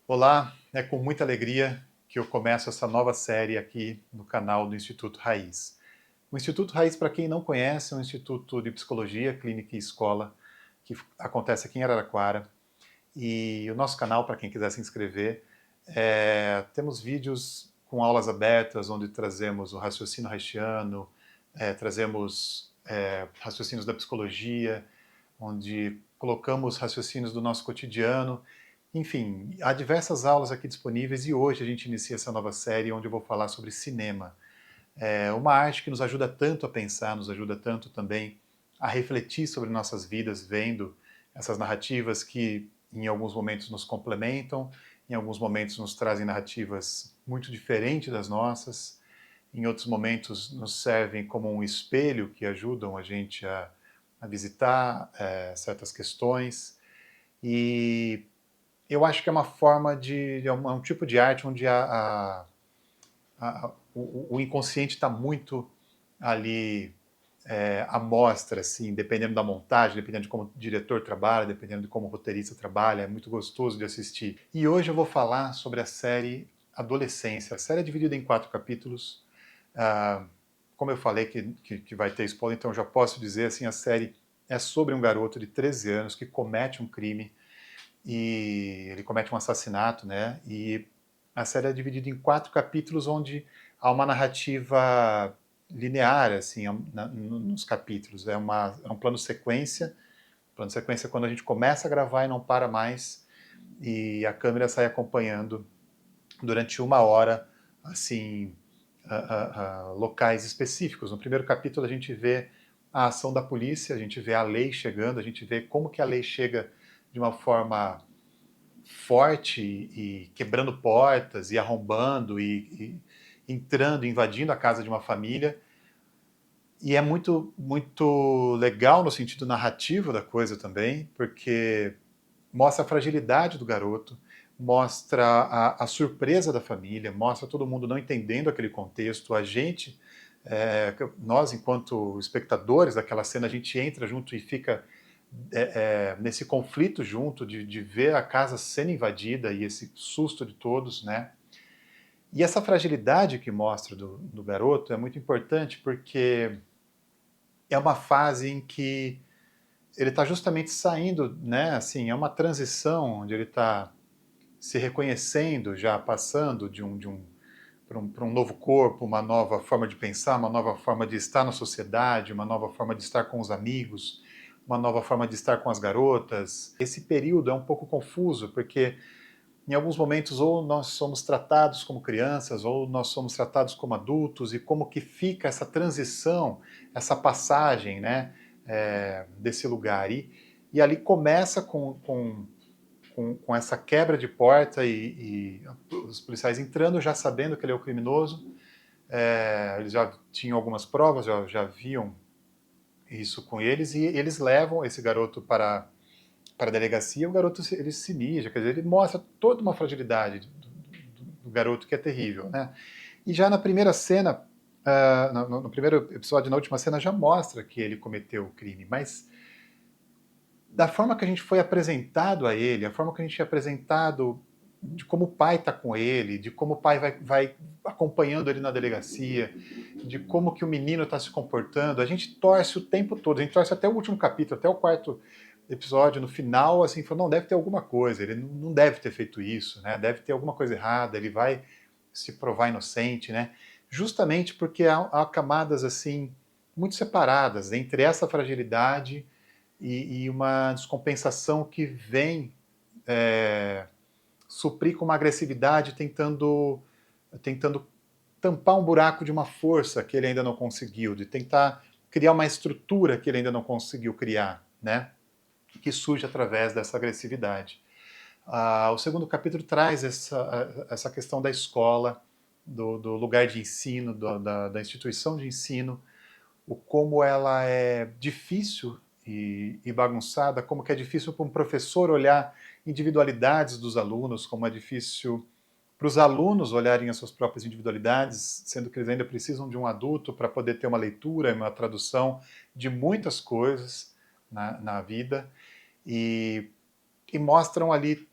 Olá, é com muita alegria que eu começo essa nova série aqui no canal do Instituto Raiz. O Instituto Raiz, para quem não conhece, é um instituto de psicologia, clínica e escola que acontece aqui em Araraquara. E o nosso canal, para quem quiser se inscrever, temos vídeos com aulas abertas, onde trazemos o raciocínio haitiano, trazemos raciocínios da psicologia, onde colocamos raciocínios do nosso cotidiano. Enfim, há diversas aulas aqui disponíveis e hoje a gente inicia essa nova série onde eu vou falar sobre cinema. É uma arte que nos ajuda tanto a pensar, nos ajuda tanto também a refletir sobre nossas vidas, vendo essas narrativas que em alguns momentos nos complementam, em alguns momentos nos trazem narrativas muito diferentes das nossas, em outros momentos nos servem como um espelho que ajudam a gente a visitar certas questões. E eu acho que é uma forma um tipo de arte onde o inconsciente está muito ali à mostra, assim, dependendo da montagem, dependendo de como o diretor trabalha, dependendo de como o roteirista trabalha, é muito gostoso de assistir. E hoje eu vou falar sobre a série Adolescência. A série é dividida em 4 capítulos. Ah, como eu falei que vai ter spoiler, então eu já posso dizer, assim, a série é sobre um garoto de 13 anos que comete um crime e ele comete um assassinato, né? E a série é dividida em 4 capítulos onde há uma narrativa linear, assim, nos capítulos. É um plano sequência. Plano sequência é quando a gente começa a gravar e não para mais e a câmera sai acompanhando durante 1 hora, assim, locais específicos. No primeiro capítulo a gente vê a ação da polícia, a gente vê a lei chegando, a gente vê como que a lei chega de uma forma forte e quebrando portas e arrombando e entrando, invadindo a casa de uma família. E é muito legal no sentido narrativo da coisa também, porque mostra a fragilidade do garoto, mostra a surpresa da família, mostra todo mundo não entendendo aquele contexto, a gente, nós enquanto espectadores daquela cena, a gente entra junto e fica nesse conflito junto de ver a casa sendo invadida e esse susto de todos, né? E essa fragilidade que mostra do garoto é muito importante porque é uma fase em que ele está justamente saindo, né? Assim, é uma transição onde ele está se reconhecendo, já passando para um novo corpo, uma nova forma de pensar, uma nova forma de estar na sociedade, uma nova forma de estar com os amigos, uma nova forma de estar com as garotas. Esse período é um pouco confuso, porque em alguns momentos ou nós somos tratados como crianças, ou nós somos tratados como adultos, e como que fica essa transição, essa passagem, né, desse lugar. E ali começa com essa quebra de porta e os policiais entrando já sabendo que ele é o criminoso. Eles já tinham algumas provas, já viam isso com eles, e eles levam esse garoto para a delegacia. O garoto ele se mija, quer dizer, ele mostra toda uma fragilidade do garoto que é terrível, né? E já na primeira cena, no primeiro episódio, na última cena, já mostra que ele cometeu o crime, mas da forma que a gente foi apresentado a ele, a forma que a gente é apresentado de como o pai está com ele, de como o pai vai acompanhando ele na delegacia, de como que o menino está se comportando, a gente torce o tempo todo, a gente torce até o último capítulo, até o 4º episódio, no final, assim, falou, não, deve ter alguma coisa, ele não deve ter feito isso, né? Deve ter alguma coisa errada, ele vai se provar inocente, né? Justamente porque há camadas, assim, muito separadas entre essa fragilidade e uma descompensação que vem suprir com uma agressividade, tentando tampar um buraco de uma força que ele ainda não conseguiu, de tentar criar uma estrutura que ele ainda não conseguiu criar, né? Que surge através dessa agressividade. O segundo capítulo traz essa questão da escola, do lugar de ensino, da instituição de ensino, o como ela é difícil e bagunçada, como que é difícil para um professor olhar individualidades dos alunos, como é difícil para os alunos olharem as suas próprias individualidades, sendo que eles ainda precisam de um adulto para poder ter uma leitura, uma tradução de muitas coisas na vida, e mostram ali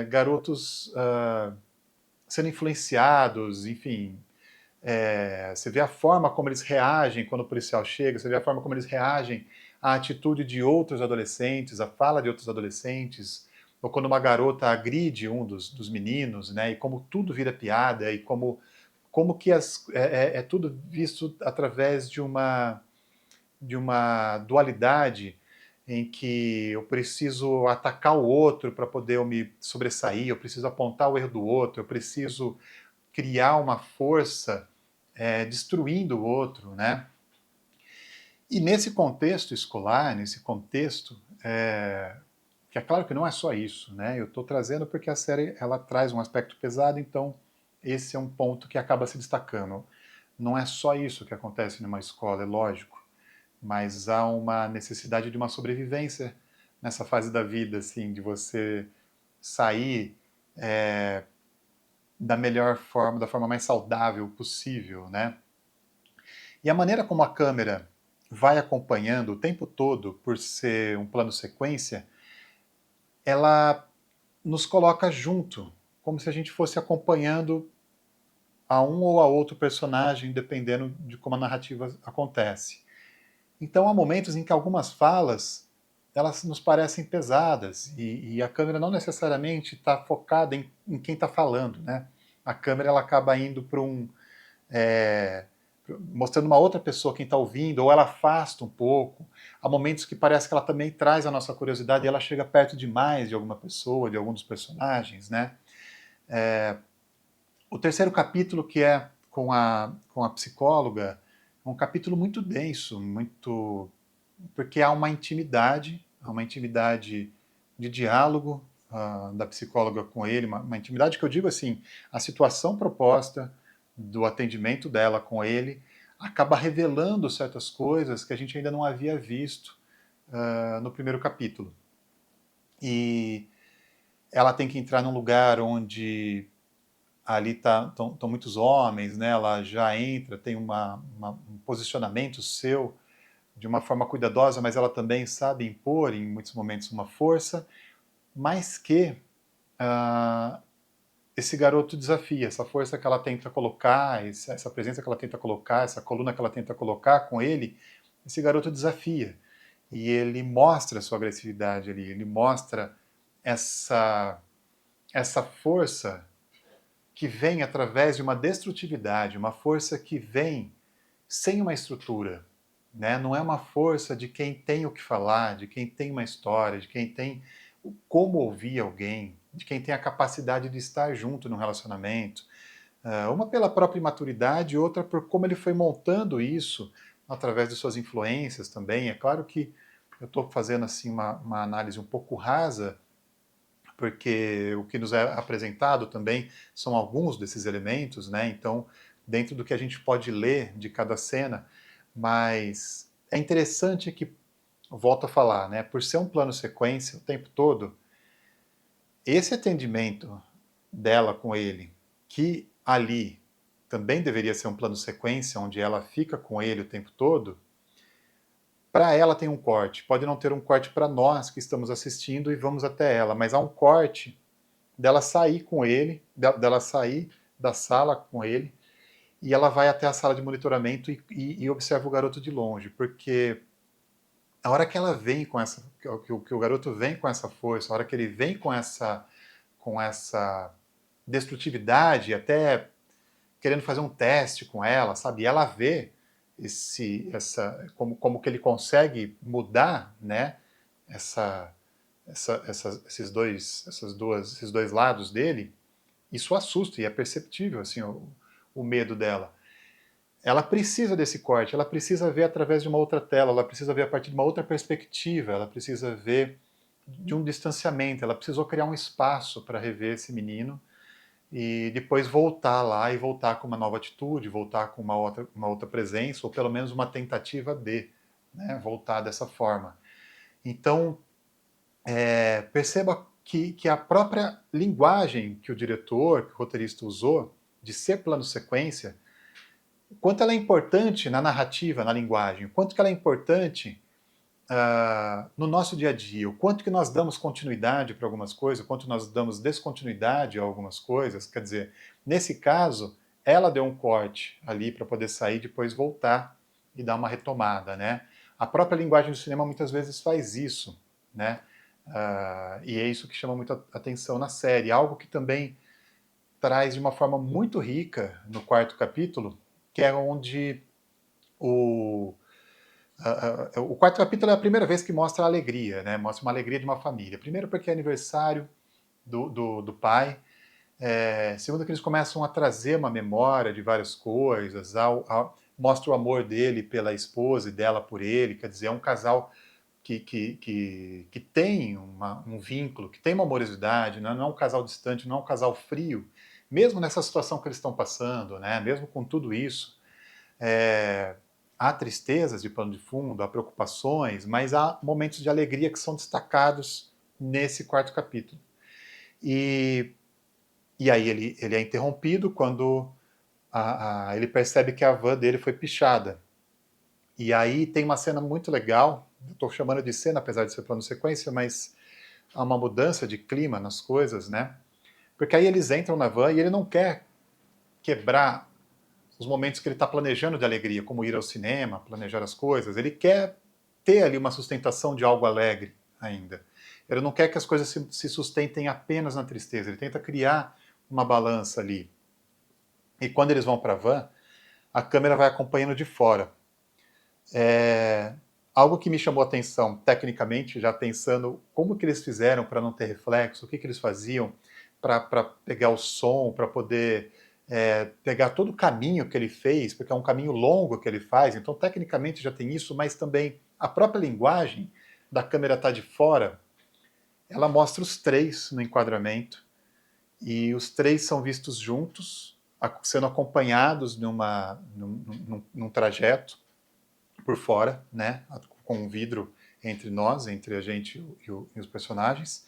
garotos sendo influenciados, enfim. Você vê a forma como eles reagem quando o policial chega, você vê a forma como eles reagem à atitude de outros adolescentes, à fala de outros adolescentes, ou quando uma garota agride um dos meninos, né, e como tudo vira piada, e como que é tudo visto através de uma dualidade em que eu preciso atacar o outro para poder eu me sobressair, eu preciso apontar o erro do outro, eu preciso criar uma força destruindo o outro, né? E nesse contexto escolar, nesse contexto, que é claro que não é só isso, né? Eu estou trazendo porque a série ela traz um aspecto pesado, então esse é um ponto que acaba se destacando. Não é só isso que acontece numa escola, é lógico, mas há uma necessidade de uma sobrevivência nessa fase da vida, assim, de você sair da melhor forma, da forma mais saudável possível, né? E a maneira como a câmera vai acompanhando o tempo todo, por ser um plano sequência, ela nos coloca junto, como se a gente fosse acompanhando a um ou a outro personagem, dependendo de como a narrativa acontece. Então há momentos em que algumas falas elas nos parecem pesadas e a câmera não necessariamente está focada em quem está falando, né? A câmera ela acaba indo para é, mostrando uma outra pessoa quem está ouvindo, ou ela afasta um pouco. Há momentos que parece que ela também traz a nossa curiosidade e ela chega perto demais de alguma pessoa, de algum dos personagens, né? O terceiro capítulo, que é com a psicóloga, é um capítulo muito denso, muito porque há uma intimidade de diálogo da psicóloga com ele, uma intimidade que eu digo assim, a situação proposta do atendimento dela com ele acaba revelando certas coisas que a gente ainda não havia visto no primeiro capítulo. E ela tem que entrar num lugar onde ali estão muitos homens, né? Ela já entra, tem um posicionamento seu de uma forma cuidadosa, mas ela também sabe impor em muitos momentos uma força, mas que ah, esse garoto desafia, essa força que ela tenta colocar, essa presença que ela tenta colocar, essa coluna que ela tenta colocar com ele, esse garoto desafia. E ele mostra a sua agressividade ali, ele mostra essa, essa força que vem através de uma destrutividade, uma força que vem sem uma estrutura. Né? Não é uma força de quem tem o que falar, de quem tem uma história, de quem tem como ouvir alguém, de quem tem a capacidade de estar junto num relacionamento. Uma pela própria imaturidade, outra por como ele foi montando isso através de suas influências também. É claro que eu estou fazendo assim uma análise um pouco rasa, porque o que nos é apresentado também são alguns desses elementos, né? Então, dentro do que a gente pode ler de cada cena, mas é interessante que, volto a falar, né? Por ser um plano sequência o tempo todo, esse atendimento dela com ele, que ali também deveria ser um plano sequência, onde ela fica com ele o tempo todo, para ela tem um corte. Pode não ter um corte para nós que estamos assistindo e vamos até ela, mas há um corte dela sair com ele, dela sair da sala com ele, e ela vai até a sala de monitoramento e observa o garoto de longe, porque a hora que ela vem com essa, que o garoto vem com essa força, a hora que ele vem com essa destrutividade, até querendo fazer um teste com ela, sabe? E ela vê como que ele consegue mudar, né? Essa, esses dois lados dele. Isso assusta e é perceptível assim o medo dela. Ela precisa desse corte, ela precisa ver através de uma outra tela, ela precisa ver a partir de uma outra perspectiva, ela precisa ver de um distanciamento, ela precisou criar um espaço para rever esse menino e depois voltar lá e voltar com uma nova atitude, voltar com uma outra presença, ou pelo menos uma tentativa de, né, voltar dessa forma. Então, perceba que a própria linguagem que o diretor, que o roteirista usou, de ser plano sequência, o quanto ela é importante na narrativa, na linguagem, o quanto que ela é importante no nosso dia a dia, o quanto que nós damos continuidade para algumas coisas, o quanto nós damos descontinuidade a algumas coisas. Quer dizer, nesse caso, ela deu um corte ali para poder sair e depois voltar e dar uma retomada, né? A própria linguagem do cinema muitas vezes faz isso, né? E é isso que chama muita atenção na série. Algo que também traz de uma forma muito rica no quarto capítulo, que é onde o o quarto capítulo é a primeira vez que mostra a alegria, né? Mostra uma alegria de uma família. Primeiro porque é aniversário do pai. Segundo que eles começam a trazer uma memória de várias coisas. Mostra o amor dele pela esposa e dela por ele. Quer dizer, é um casal que tem um vínculo, que tem uma amorosidade, né? Não é um casal distante, não é um casal frio. Mesmo nessa situação que eles estão passando, né? Mesmo com tudo isso, é, há tristezas de pano de fundo, há preocupações, mas há momentos de alegria que são destacados nesse quarto capítulo. E, e aí ele é interrompido quando ele percebe que a van dele foi pichada. E aí tem uma cena muito legal, estou chamando de cena, apesar de ser plano sequência, mas há uma mudança de clima nas coisas, né? Porque aí eles entram na van e ele não quer quebrar os momentos que ele está planejando de alegria, como ir ao cinema, planejar as coisas. Ele quer ter ali uma sustentação de algo alegre ainda. Ele não quer que as coisas se sustentem apenas na tristeza. Ele tenta criar uma balança ali. E quando eles vão para a van, a câmera vai acompanhando de fora. Algo que me chamou a atenção, tecnicamente, já pensando como que eles fizeram para não ter reflexo, o que eles faziam para pegar o som, para poder pegar todo o caminho que ele fez, porque é um caminho longo que ele faz, então tecnicamente já tem isso, mas também a própria linguagem da câmera está de fora, ela mostra os três no enquadramento, e os três são vistos juntos, sendo acompanhados num trajeto, por fora, né, com um vidro entre nós, entre a gente e os personagens.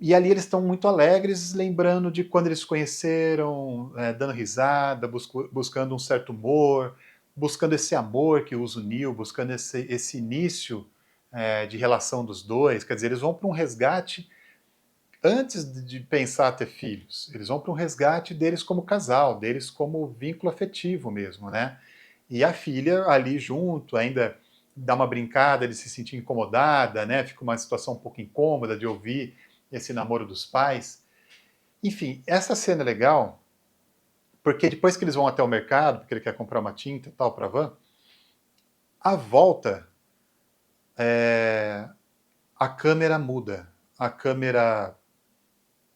E ali eles estão muito alegres, lembrando de quando eles se conheceram, dando risada, buscando um certo humor, buscando esse amor que os uniu, buscando esse início de relação dos dois. Quer dizer, eles vão para um resgate antes de pensar ter filhos. Eles vão para um resgate deles como casal, deles como vínculo afetivo mesmo, né? E a filha ali junto, ainda dá uma brincada de se sentir incomodada, né? Fica uma situação um pouco incômoda de ouvir esse namoro dos pais. Enfim, essa cena é legal, porque depois que eles vão até o mercado, porque ele quer comprar uma tinta e tal para a van, a volta, a câmera muda. A câmera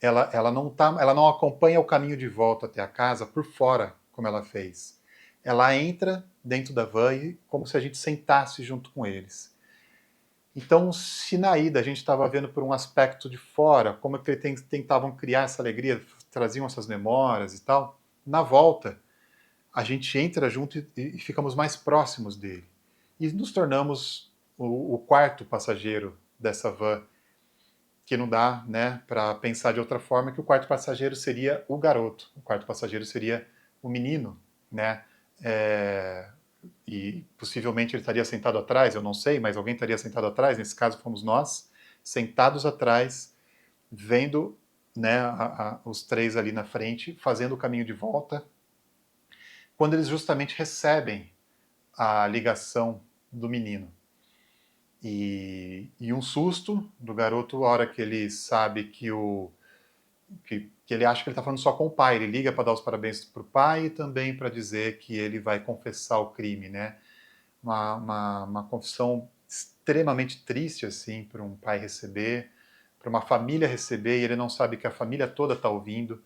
ela não acompanha o caminho de volta até a casa por fora, como ela fez. Ela entra dentro da van como se a gente sentasse junto com eles. Então, se na ida a gente estava vendo por um aspecto de fora, como é que eles tentavam criar essa alegria, traziam essas memórias e tal, na volta a gente entra junto e ficamos mais próximos dele. E nos tornamos o quarto passageiro dessa van, que não dá, né, para pensar de outra forma que o quarto passageiro seria o garoto, o quarto passageiro seria o menino, né? É, e possivelmente ele estaria sentado atrás, eu não sei, mas alguém estaria sentado atrás, nesse caso fomos nós, sentados atrás, vendo, né, os três ali na frente, fazendo o caminho de volta, quando eles justamente recebem a ligação do menino. E um susto do garoto, a hora que ele sabe que ele acha que ele está falando só com o pai. Ele liga para dar os parabéns para o pai e também para dizer que ele vai confessar o crime, né? Uma confissão extremamente triste, assim, para um pai receber, para uma família receber, e ele não sabe que a família toda está ouvindo.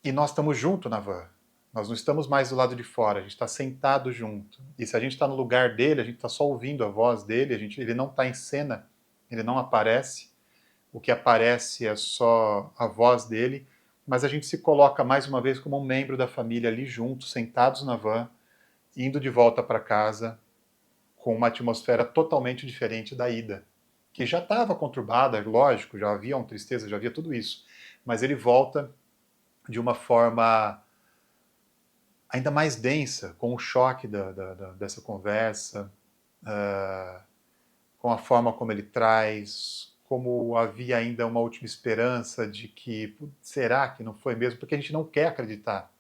E nós estamos juntos na van. Nós não estamos mais do lado de fora, a gente está sentado junto. E se a gente está no lugar dele, a gente está só ouvindo a voz dele, ele não está em cena, ele não aparece. O que aparece é só a voz dele, mas a gente se coloca mais uma vez como um membro da família ali junto, sentados na van, indo de volta para casa, com uma atmosfera totalmente diferente da ida, que já estava conturbada, lógico, já havia uma tristeza, já havia tudo isso, mas ele volta de uma forma ainda mais densa, com o choque dessa conversa, com a forma como ele traz, como havia ainda uma última esperança de que será que não foi mesmo? Porque a gente não quer acreditar.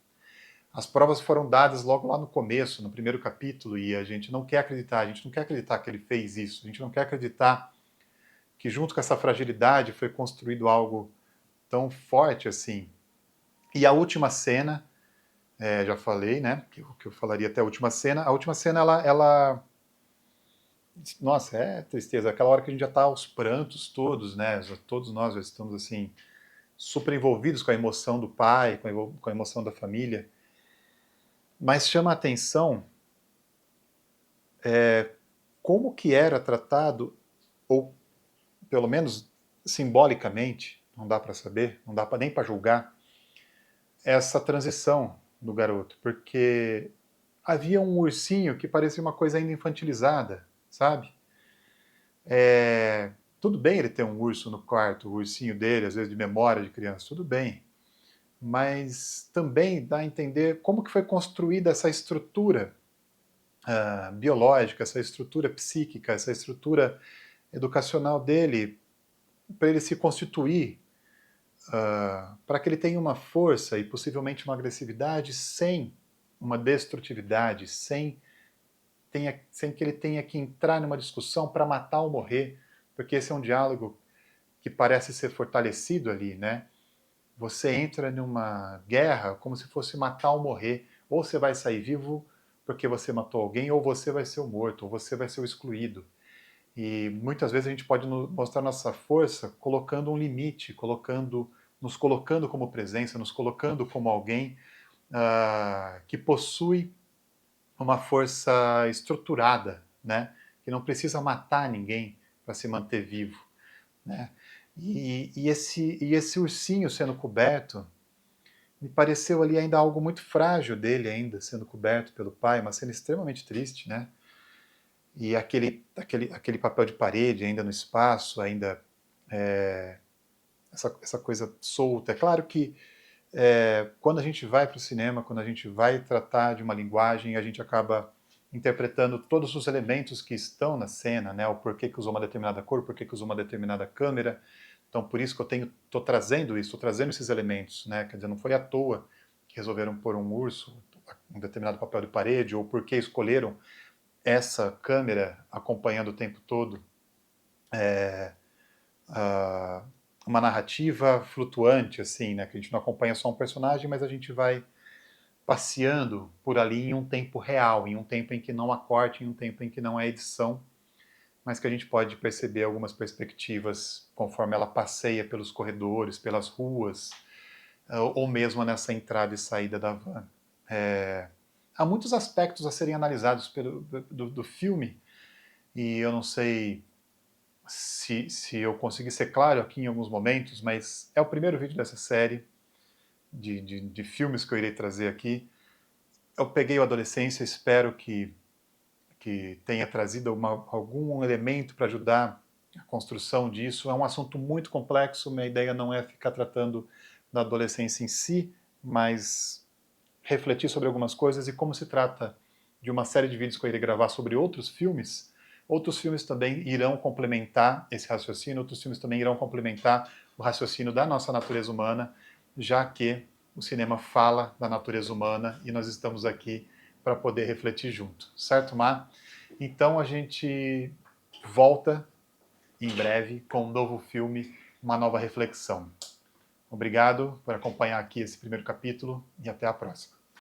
As provas foram dadas logo lá no começo, no primeiro capítulo, e a gente não quer acreditar, a gente não quer acreditar que ele fez isso, a gente não quer acreditar que junto com essa fragilidade foi construído algo tão forte assim. E a última cena, já falei, né, que eu falaria até a última cena ela nossa, é tristeza, aquela hora que a gente já está aos prantos todos, né, todos nós já estamos assim, super envolvidos com a emoção do pai, com a emoção da família, mas chama a atenção como que era tratado, ou pelo menos simbolicamente, não dá para saber, não dá nem para julgar, essa transição do garoto, porque havia um ursinho que parecia uma coisa ainda infantilizada, sabe? Tudo bem ele ter um urso no quarto, o ursinho dele, às vezes de memória de criança, tudo bem, mas também dá a entender como que foi construída essa estrutura biológica, essa estrutura psíquica, essa estrutura educacional dele, para ele se constituir, para que ele tenha uma força e possivelmente uma agressividade sem uma destrutividade, sem que ele tenha que entrar numa discussão para matar ou morrer, porque esse é um diálogo que parece ser fortalecido ali, né? Você entra numa guerra como se fosse matar ou morrer, ou você vai sair vivo porque você matou alguém, ou você vai ser o morto, ou você vai ser o excluído. E muitas vezes a gente pode mostrar nossa força colocando um limite, nos colocando como presença, nos colocando como alguém que possui uma força estruturada, né? Que não precisa matar ninguém para se manter vivo, né? E esse ursinho sendo coberto me pareceu ali ainda algo muito frágil dele ainda sendo coberto pelo pai, uma cena extremamente triste, né? E aquele papel de parede ainda no espaço, ainda essa coisa solta. É claro que quando a gente vai para o cinema, quando a gente vai tratar de uma linguagem, a gente acaba interpretando todos os elementos que estão na cena, né? O porquê que usou uma determinada cor, o porquê que usou uma determinada câmera. Então, por isso que eu estou trazendo isso, estou trazendo esses elementos, né? Quer dizer, não foi à toa que resolveram pôr um urso, um determinado papel de parede, ou porque escolheram essa câmera acompanhando o tempo todo uh, uma narrativa flutuante, assim, né? Que a gente não acompanha só um personagem, mas a gente vai passeando por ali em um tempo real, em um tempo em que não há corte, em um tempo em que não há edição, mas que a gente pode perceber algumas perspectivas conforme ela passeia pelos corredores, pelas ruas, ou mesmo nessa entrada e saída da van. Há muitos aspectos a serem analisados do filme, e eu não sei se eu consegui ser claro aqui em alguns momentos, mas é o primeiro vídeo dessa série de filmes que eu irei trazer aqui. Eu peguei o Adolescência, espero que tenha trazido algum elemento para ajudar a construção disso. É um assunto muito complexo, minha ideia não é ficar tratando da adolescência em si, mas refletir sobre algumas coisas e como se trata de uma série de vídeos que eu irei gravar sobre outros filmes também irão complementar esse raciocínio, outros filmes também irão complementar o raciocínio da nossa natureza humana, já que o cinema fala da natureza humana e nós estamos aqui para poder refletir junto, certo, Mar? Então a gente volta em breve com um novo filme, uma nova reflexão. Obrigado por acompanhar aqui esse primeiro capítulo e até a próxima.